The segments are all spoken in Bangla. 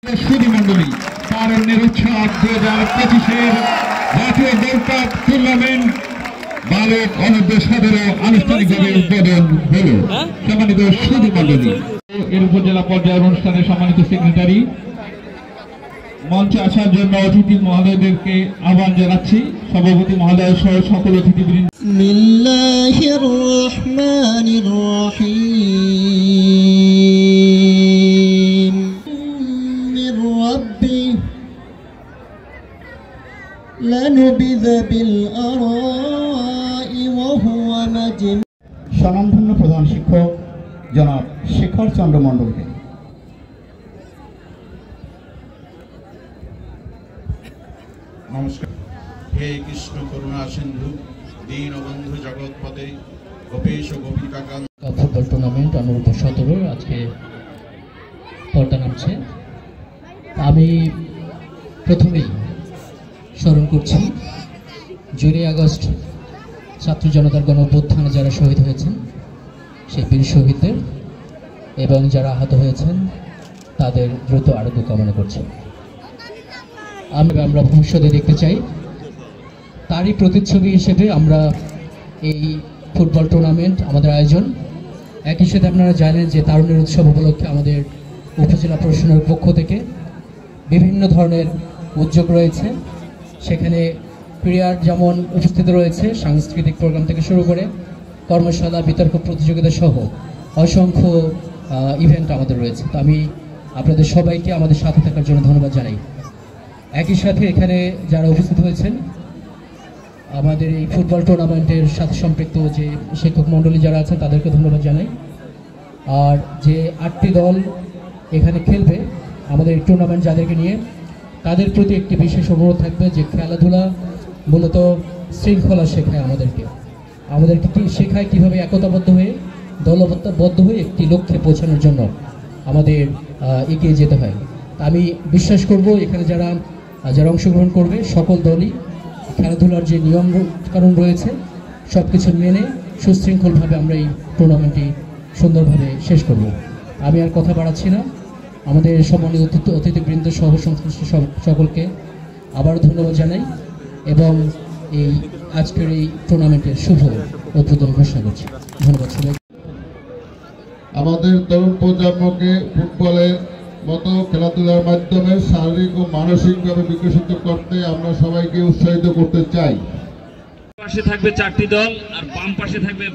সুধীমণ্ডলী তারুণ্যের উৎসব 2025-এর জাতীয় গোল্ড কাপ টুর্নামেন্ট বালক অনূর্ধ্ব 17 আনুষ্ঠানিকভাবে উদ্বোধন হল। সম্মানিত সুধীমণ্ডলী, এর উপজেলা পর্যায়ের অনুষ্ঠানে সম্মানিত সেক্রেটারি মঞ্চে আসার জন্য অতিথি মহোদয়দেরকে আহ্বান জানাচ্ছি। সভাপতি মহোদয় সহ সকল অতিথিবৃন্দ। বিসমিল্লাহির রহমানির রহিম মির রাব্বি লানুবিযা বিল আরাই ওয়া হুয়া মাজমু। স্বনামধন্য প্রধান শিক্ষক জনাব শেখর চন্দ্র মণ্ডলকে নমস্কার। হে কৃষ্ণ করুণা সিন্ধু দীনবন্ধু জগৎপতে গোপেশ গোপিকাকান্ত। ফুটবল টুর্নামেন্ট অনূর্ধ্ব 17 আজকে পর্দা নামছে। আমি প্রথমেই স্মরণ করছি জুলাই আগস্ট ছাত্র জনতার গণ অভ্যুত্থানে যারা শহীদ হয়েছেন সেই বীর শহীদদের এবং যারা আহত হয়েছেন তাদের দ্রুত আরোগ্য কামনা করছি। আমরা ভবিষ্যতে দেখতে চাই তারই প্রতিচ্ছবি হিসেবে আমরা এই ফুটবল টুর্নামেন্ট আমাদের আয়োজন। একই সাথে আপনারা জানেন যে তারুণ্যের উৎসব উপলক্ষে আমাদের উপজেলা প্রশাসনের পক্ষ থেকে বিভিন্ন ধরনের উদ্যোগ রয়েছে। সেখানে ক্রীড়ার যেমন উপস্থিত রয়েছে, সাংস্কৃতিক প্রোগ্রাম থেকে শুরু করে কর্মশালা, বিতর্ক প্রতিযোগিতা সহ অসংখ্য ইভেন্ট আমাদের রয়েছে। তো আমি আপনাদের সবাইকে আমাদের সাথে থাকার জন্য ধন্যবাদ জানাই। একই সাথে এখানে যারা উপস্থিত হয়েছেন আমাদের এই ফুটবল টুর্নামেন্টের সাথে সম্পৃক্ত যে শিক্ষক মণ্ডলী যারা আছেন তাদেরকে ধন্যবাদ জানাই। আর যে 8টি দল এখানে খেলবে আমাদের এই টুর্নামেন্ট যাদেরকে নিয়ে, তাদের প্রতি একটি বিশেষ অনুরোধ থাকবে যে খেলাধুলা মূলত শৃঙ্খলা শেখায় আমাদেরকে কি শেখায় কীভাবে একতাবদ্ধ হয়ে দলবদ্ধ হয়ে একটি লক্ষ্যে পৌঁছানোর জন্য আমাদের এগিয়ে যেতে হয়। আমি বিশ্বাস করব এখানে যারা অংশগ্রহণ করবে সকল দলই খেলাধুলার যে নিয়ম কানুন রয়েছে সব কিছু মেনে সুশৃঙ্খলভাবে আমরা এই টুর্নামেন্টটি সুন্দরভাবে শেষ করব। আমি আর কথা বাড়াচ্ছি না। আমাদের সম্মানিত অতিথিবৃন্দ সহ সংশ্লিষ্ট সকলকে আবারও ধন্যবাদ জানাই এবং এই আজকের এই টুর্নামেন্টের শুভ উদ্বোধন ঘোষণা করছি। ধন্যবাদ সবাই। আমাদের তরুণ প্রজন্মকে ফুটবলের মতো খেলাধুলার মাধ্যমে শারীরিক ও মানসিকভাবে বিকশিত করতে আমরা সবাইকে উৎসাহিত করতে চাই। পাশে থাকবে 4টি দল আর বাম পাশে থাকবে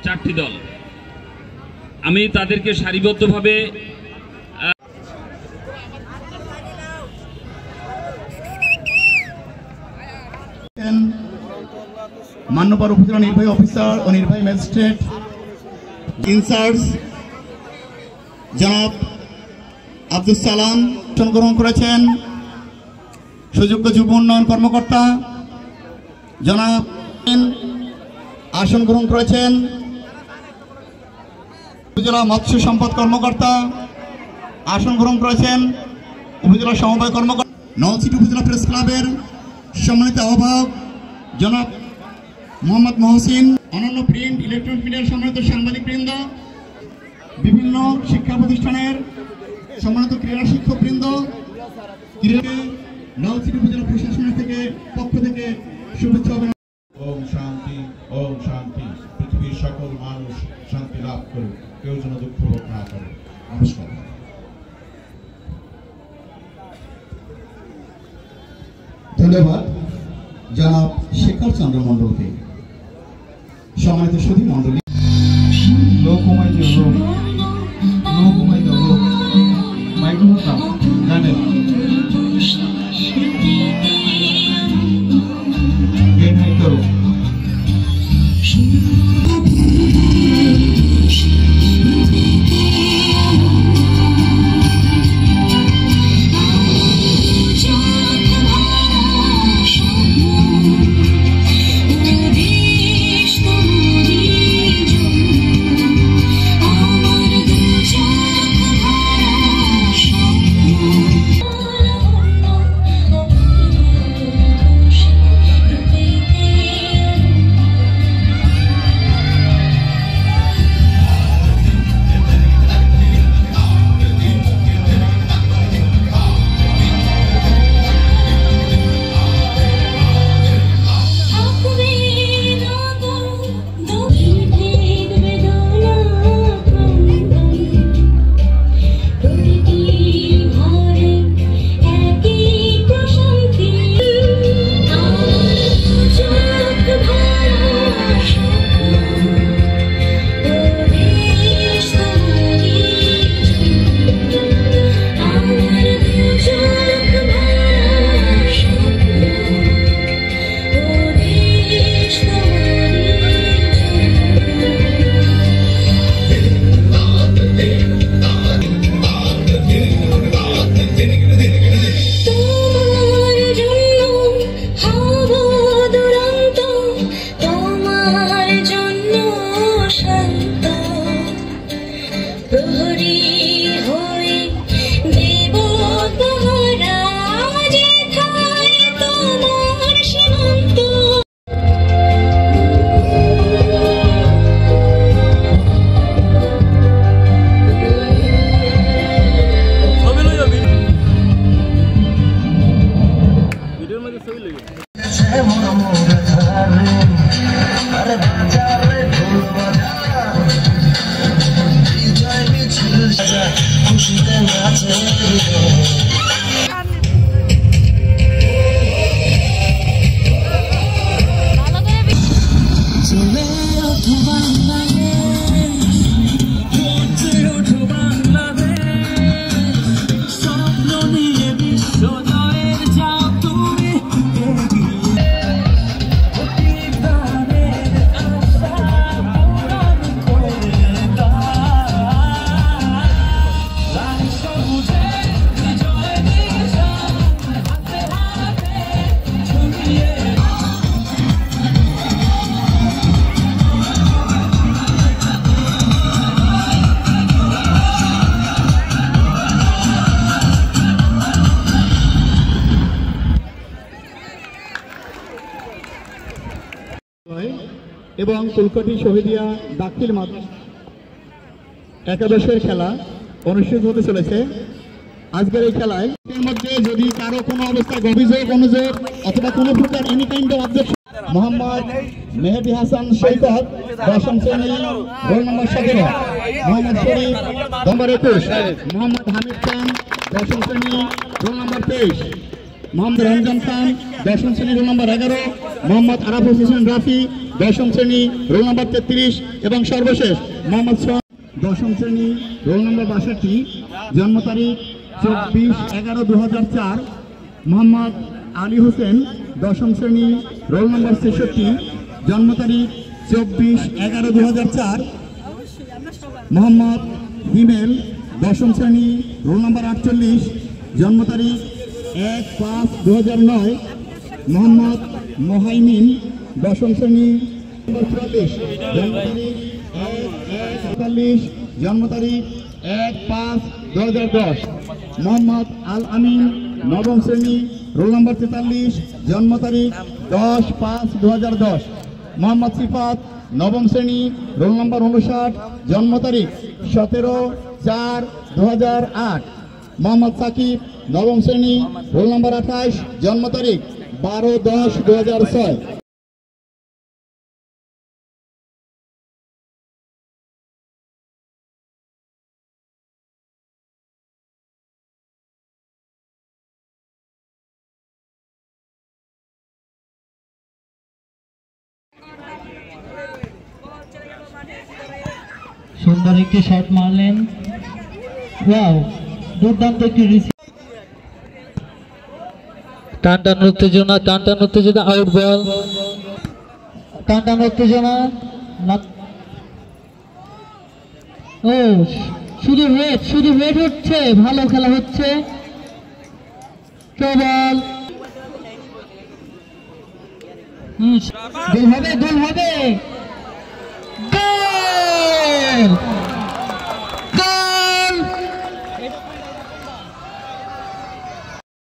4টি দল। আমি তাদেরকে সারিবদ্ধভাবে মান্যবর উপজেলা নির্বাহী অফিসার ও নির্বাহী ম্যাজিস্ট্রেট ইনচার্জ জনাব আব্দুল সালাম গ্রহণ করেছেন। সুযোগ্য যুব উন্নয়ন কর্মকর্তা জনাব আসন গ্রহণ করেছেন। উপজেলা মৎস্য সম্পদ কর্মকর্তা আসন গ্রহণ করেছেন। উপজেলা সমবায় কর্মকর্তা নলছিটি উপজেলা প্রেস ক্লাবের সম্মানিত আহ্বায়ক জনাব মোহাম্মদ মহসিন, অন্যান্য প্রিন্ট ইলেকট্রনিক মিডিয়ার সম্মানিত সাংবাদিকবৃন্দ, বিভিন্ন শিক্ষা প্রতিষ্ঠানের সম্মানিত ক্রীড়া শিক্ষকবৃন্দ, নলছিটি উপজেলা প্রশাসনের পক্ষ থেকে শুভেচ্ছা। ওম শান্তি, ওম শান্তি। পৃথিবীর সকল মানুষ শান্তি লাভ করুক, কেউ যেন দুঃখ ভোগ না করে। নমস্কার। ধন্যবাদ জনাব শেখর চন্দ্র মণ্ডলকে। সম্মানিত সুধী মণ্ডলী, লোক কমাই দিও, লোক কমাই দিও, লোক মাইক্রোফোন দাও, গানের গেন হাই করো। এবং কুলকাটি শহীদিয়া দাখিল একাদশের খেলা অনুষ্ঠিত হতে চলেছে। আজকের এই খেলায় এর মধ্যে যদি কারো কোনো অবস্থায় অভিযোগ অনুযোগ অথবা কোনো প্রকার any kind of objection, Mohammad Mehedi Hasan Saikat 10ম শ্রেণী roll number 17, Mohammad Sharif number 21, Mohammad Hamid Khan 10ম শ্রেণী রোল নম্বর 23, মোহাম্মদ রঞ্জন খান 10ম শ্রেণী রোল নম্বর 11, মোহাম্মদ আরাফুল হোসেন রাফি 10ম শ্রেণী রোল নম্বর 33 এবং সর্বশেষ মোহাম্মদ সোহান 10ম শ্রেণী রোল নম্বর 62, জন্ম তারিখ 24/11/2004, মোহাম্মদ আলী হোসেন 10ম শ্রেণী রোল নম্বর 66, জন্ম তারিখ 24/11/2004, মোহাম্মদ হিমেল 10ম শ্রেণী রোল নম্বর 48, জন্ম তারিখ 1/5/2009, মোহাম্মদ মোহাইমিন 10ম শ্রেণী নম্বর 44, জন্ম তারিখ 1/1/43, জন্ম তারিখ 1/5/2010, মোহাম্মদ আল আমিন 9ম শ্রেণী রোল নম্বর 43, জন্ম তারিখ 10/5/2010, মোহাম্মদ সিফাত 9ম শ্রেণী রোল নম্বর 59, জন্ম তারিখ 17/4/2008, মোহাম্মদ সাকিব 9ম শ্রেণী রোল নম্বর 28, জন্ম তারিখ 12/10/2006। সুন্দর একটি শট মারলেন, ওয়াও দুর্দান্ত একটি রিসিভ। টান উত্তেজনা, আউট বল, টান উত্তেজনা, ও শুধু হেড হচ্ছে, ভালো খেলা হচ্ছে, কেবল দোল হবে